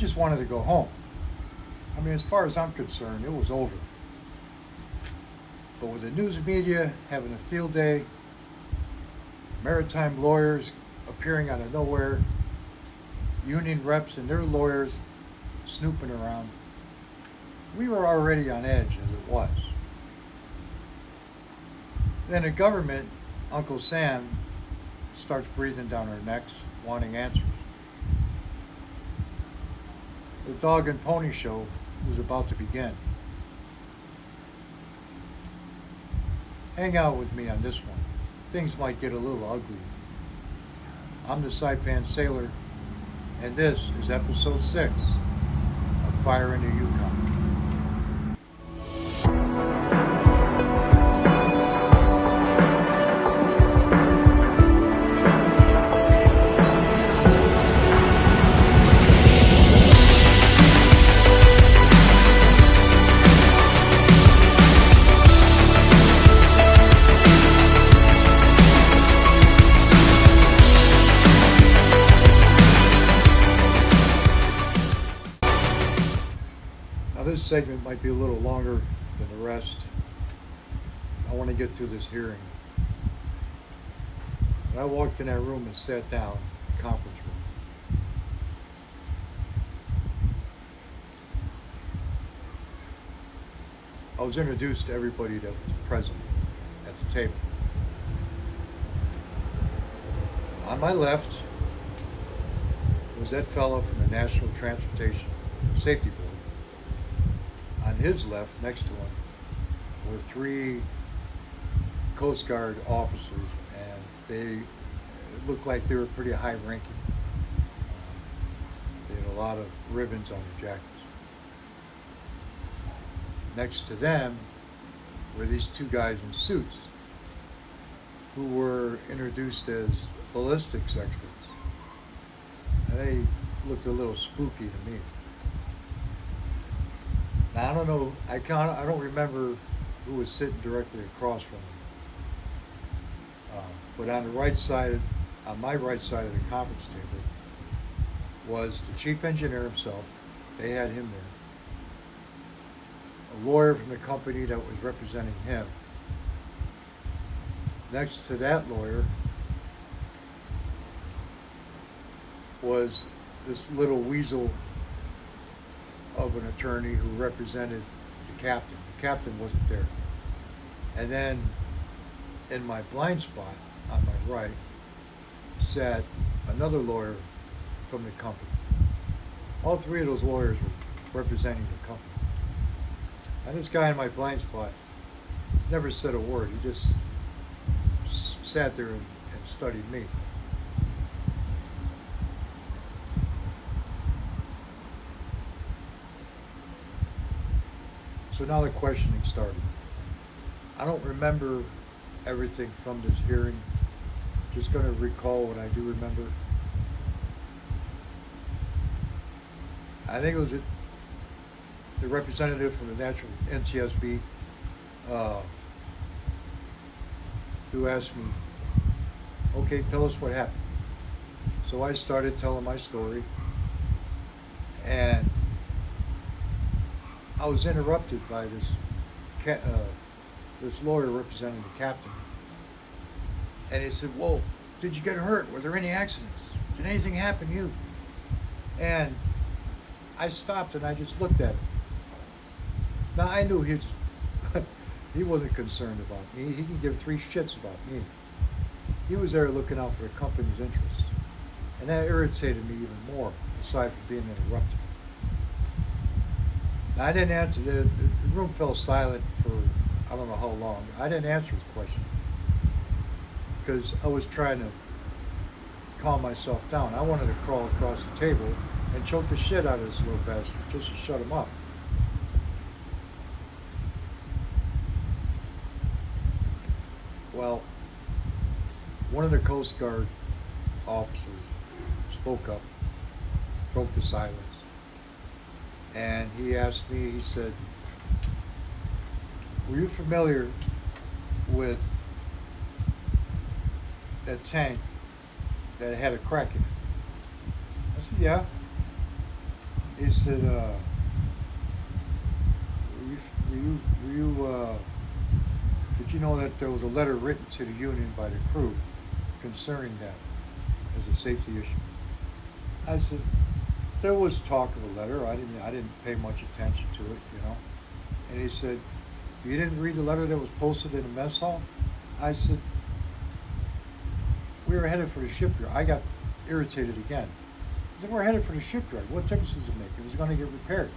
just wanted to go home. I mean, as far as I'm concerned, it was over. But with the news media having a field day, maritime lawyers appearing out of nowhere, union reps and their lawyers snooping around, we were already on edge as it was. Then the government, Uncle Sam, starts breathing down our necks, wanting answers. The dog and pony show was about to begin. Hang out with me on this one. Things might get a little ugly. I'm the Saipan Sailor, and this is episode 6 of Fire in the Yukon. Now this segment might be a little longer than the rest. I want to get through this hearing. When I walked in that room and sat down, the conference room, I was introduced to everybody that was present at the table. On my left was that fellow from the National Transportation Safety Board. On his left, next to him, were 3 Coast Guard officers, and they looked like they were pretty high ranking. They had a lot of ribbons on their jackets. Next to them were these 2 guys in suits who were introduced as ballistics experts. And they looked a little spooky to me. Now, I don't know, I don't remember who was sitting directly across from me. But on my right side of the conference table was the chief engineer himself. They had him there. A lawyer from the company that was representing him. Next to that lawyer was this little weasel of an attorney who represented the captain. The captain wasn't there. And then in my blind spot on my right sat another lawyer from the company. All 3 of those lawyers were representing the company. And this guy in my blind spot never said a word. He just sat there and studied me. So now the questioning started. I don't remember everything from this hearing. Just going to recall what I do remember. I think it was the representative from the National NTSB who asked me, okay, tell us what happened. So I started telling my story, and I was interrupted by this lawyer representing the captain, and he said, "Whoa, did you get hurt? Were there any accidents? Did anything happen to you?" And I stopped and I just looked at him. Now I knew he wasn't concerned about me. He could give 3 shits about me. He was there looking out for the company's interests, and that irritated me even more, aside from being interrupted. Now, I didn't answer. The room fell silent for I don't know how long. I didn't answer his question because I was trying to calm myself down. I wanted to crawl across the table and choke the shit out of this little bastard just to shut him up. Well, one of the Coast Guard officers spoke up, broke the silence, and he asked me, he said, "Were you familiar with that tank that had a crack in it?" I said, "Yeah." He said, were you, did you know that there was a letter written to the union by the crew concerning that as a safety issue? I said, there was talk of a letter. I didn't pay much attention to it, you know. And he said, you didn't read the letter that was posted in the mess hall? I said, we were headed for the shipyard. I got irritated again. I said, we're headed for the shipyard. What difference does it make? It was going to get repaired.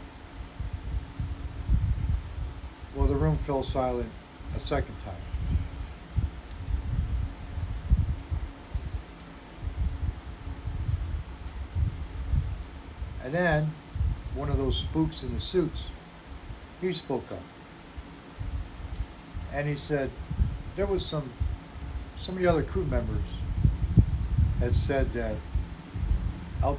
Well, the room fell silent a second time. And then one of those spooks in the suits, he spoke up. And he said there was some of the other crew members had said that out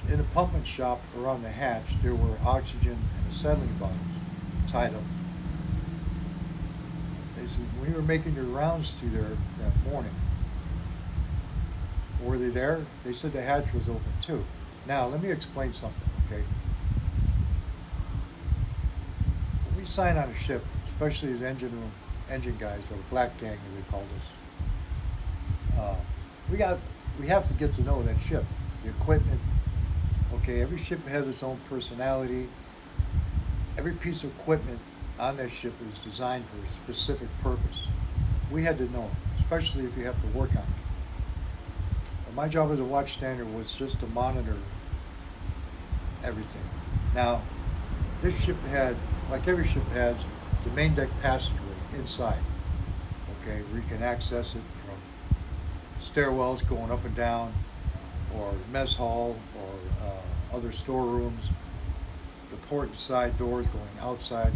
in a pumping shop around the hatch there were oxygen and acetylene bottles tied up. They said when you were making your rounds through there that morning, were they there? They said the hatch was open too. Now let me explain something, okay? When we sign on a ship, especially as engine guys, or black gang as they called us, we have to get to know that ship, the equipment. Okay, every ship has its own personality. Every piece of equipment on that ship is designed for a specific purpose. We had to know, especially if you have to work on it. But my job as a watchstander was just to monitor everything. Now, this ship had, like every ship has, the main deck passageway inside. Okay, where you can access it from stairwells going up and down, or mess hall, or other storerooms. The port and side doors going outside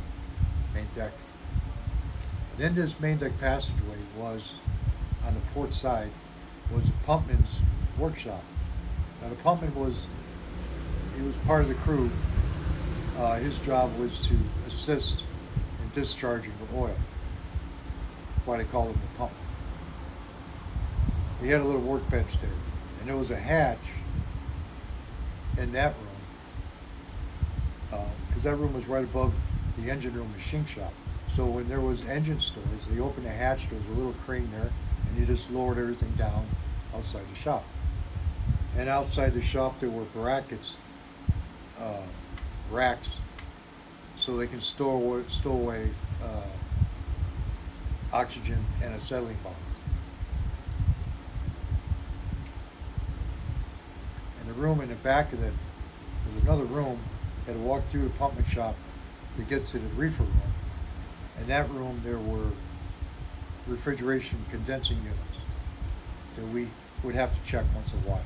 main deck. And in this main deck passageway was, on the port side, was the pumpman's workshop. Now the pumpman he was part of the crew. His job was to assist in discharging the oil. That's why they call him the pumpman. He had a little workbench there, and there was a hatch in that room, because that room was right above the engine room machine shop. So when there was engine stores, they opened the hatch, there was a little crane there, and you just lowered everything down outside the shop. And outside the shop there were brackets, racks, so they can store away oxygen and acetylene bottles. And the room in the back of that, there's another room. You had to walk through the pumping shop to get to the reefer room. In that room there were refrigeration condensing units that we would have to check once a watch.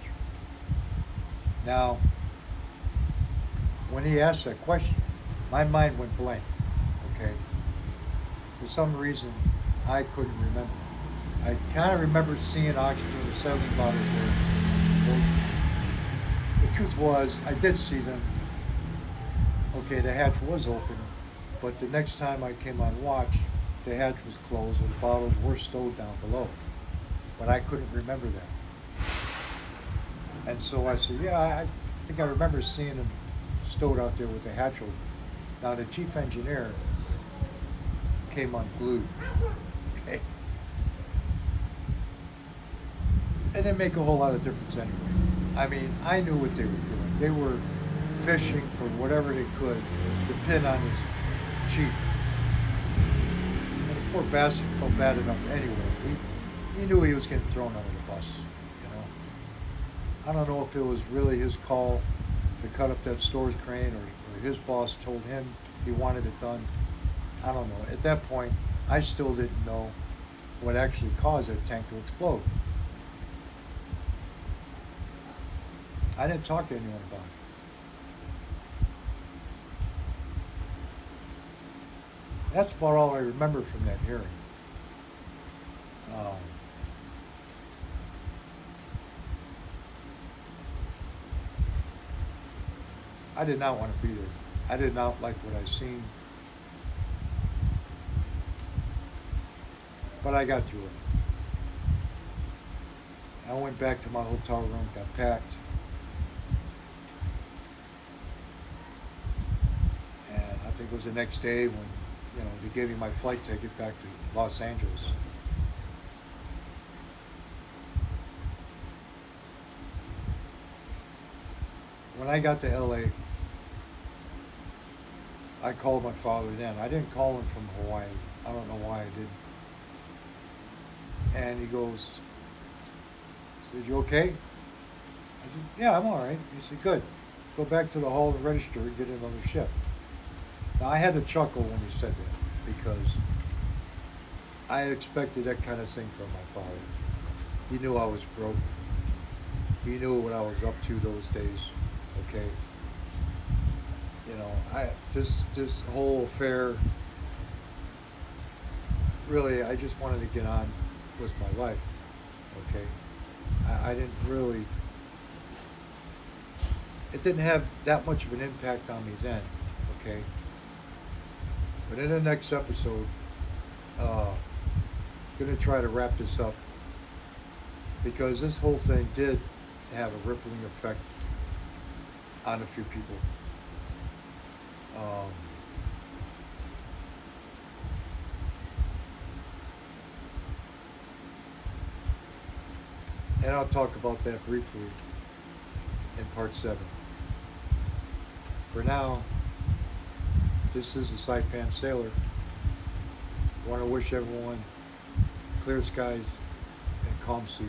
Now, when he asked that question, my mind went blank, okay? For some reason, I couldn't remember. I kind of remember seeing oxygen and acetylene bottles there. Well, the truth was, I did see them. Okay, the hatch was open, but the next time I came on watch, the hatch was closed and the bottles were stowed down below. But I couldn't remember that. And so I said, yeah, I think I remember seeing them stowed out there with the hatch open. Now the chief engineer came unglued. Okay. It didn't make a whole lot of difference anyway. I mean, I knew what they were doing. They were fishing for whatever they could to pin on his chief. And the poor bastard felt bad enough anyway. He knew he was getting thrown under the bus, you know. I don't know if it was really his call to cut up that storage crane, or his boss told him he wanted it done. I don't know. At that point, I still didn't know what actually caused that tank to explode. I didn't talk to anyone about it. That's about all I remember from that hearing. I did not want to be there. I did not like what I seen. But I got through it. I went back to my hotel room, got packed. was the next day when, they gave me my flight ticket back to Los Angeles. When I got to LA, I called my father then. I didn't call him from Hawaii. I don't know why I didn't. And he goes, said, "You okay?" I said, "Yeah, I'm all right." He said, "Good. Go back to the hall and register and get another shift." Now, I had to chuckle when he said that because I had expected that kind of thing from my father. He knew I was broke. He knew what I was up to those days. Okay. This whole affair, really, I just wanted to get on with my life. Okay. I didn't really, it didn't have that much of an impact on me then. Okay. But in the next episode, uh, gonna try to wrap this up because this whole thing did have a rippling effect on a few people. Um, and I'll talk about that briefly in part 7. For now, this is the Saipan Sailor. I want to wish everyone clear skies and calm seas.